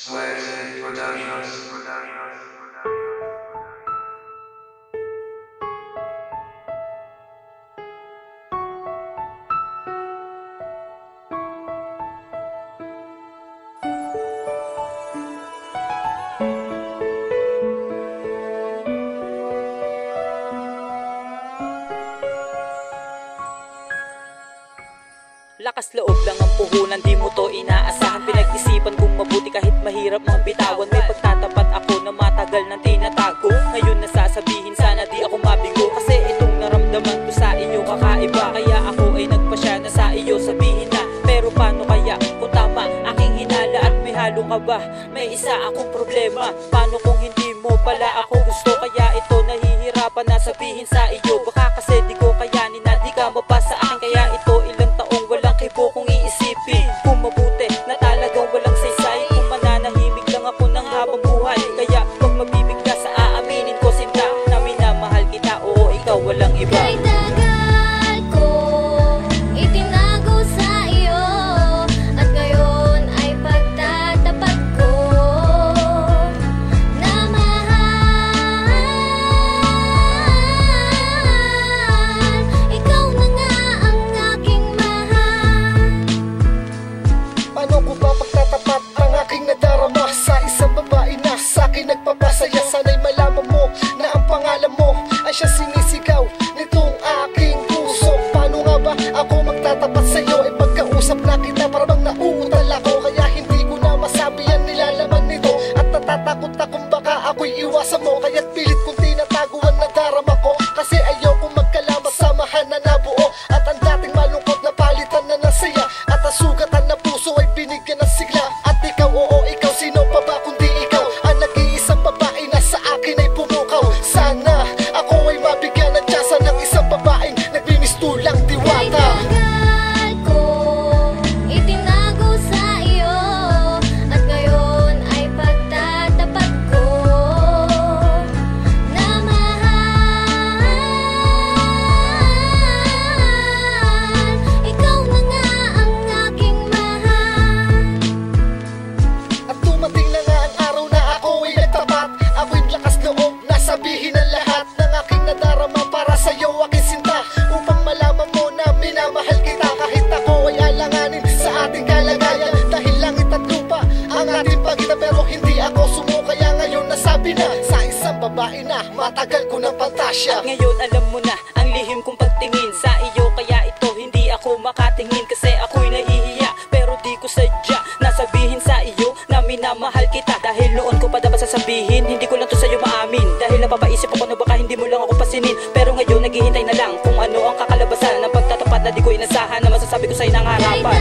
Sweat Productions. Lakas loob lang ang puhunan, di mo to inaasahan. Pinag-isipan kong mabuti kahit mahirap mang bitawan. May pagtatapat ako na matagal nang tinatago. Ngayon nasasabihin sana di ako mabigo, kasi itong naramdaman ko sa iyo kakaiba. Kaya ako ay nagpasya na sa iyo sabihin na, pero paano kaya kung tama aking hinala at may halo ka ba? May isa akong problema, paano kung hindi mo pala ako gusto? Kaya ito nahihirapan na sabihin sa iyo. Baka kasi di ko kayanin na di ka mapasa akin. Kaya ito ilang taong walang kibo kung iisipin kung mabuti na talagang walang saysay. Kung mananahimik lang ako ng habang buhay. Kaya pag mabibigla sa aaminin ko sinta na minamahal kita, oo ikaw walang iba. Kay tagal ko itinago sa iyo, at ngayon ay pagtatapat ko na mahal. Ikaw na nga ang aking mahal. Paano ko ba pagtatapat ang aking nadarama sa isang babae na sa akin nagpapasaya? Sana'y malaman mo na ang pangalan mo ay siya sinisigaw nitong aking puso. Paano nga ba ako magtatapat sa'yo? E pagkausap na kita parang nauutal ako. Kaya hindi ko na masabi ang nilalaman nito, at natatakot akong baka ako'y iwasan mo. Kaya't pilit kong tinatago ang nadarama ko, kasi ayokong magkalama samahan na nabuo. At ang dating malungkot na palitan na ng saya, at ang sugatan na puso ay binigyan ng sigla. At ikaw, oo ikaw, sino pa ba kundi ikaw ang nag-iisang babae na sa akin ay pumukaw. Sana ako ay mabigyan ng tsansa ng isang babaeng nagbimistulang Kay diwata. tagal ko itinago sa iyo, at ngayon ay pagtatapat ko na mahal. Ikaw na nga ang aking mahal. At dumating na nga ang araw na ako ay nagtapat. Ako'y lakas loob na sabihin ang lahat ng aking nadarama para sa'yo aking sinta, upang malaman mo na minamahal kita. Kahit ako ay alanganin sa ating kalagayan, dahil langit at lupa ang ating pagitan, pero hindi ako sumuko. Kaya ngayon nasabi na sa isang babae na matagal ko ng pantasya. Ngayon alam mo na ang lihim kong pagtingin sa iyo. Kaya ito hindi ako makatingin, kasi ako'y nahihiya, pero di ko sadya nasabihin sa iyo na minamahal kita. Dahil noon ko pa dapat sasabihin, hindi ko lang to sa'yo maamin. Dahil napapaisip ako na baka hindi mo lang ako pasinin. Pero ngayon naghihintay na lang kung ano ang kakalabasan ng pagtatapat na di ko inasahan, na masasabi ko sa'yo ng harapan.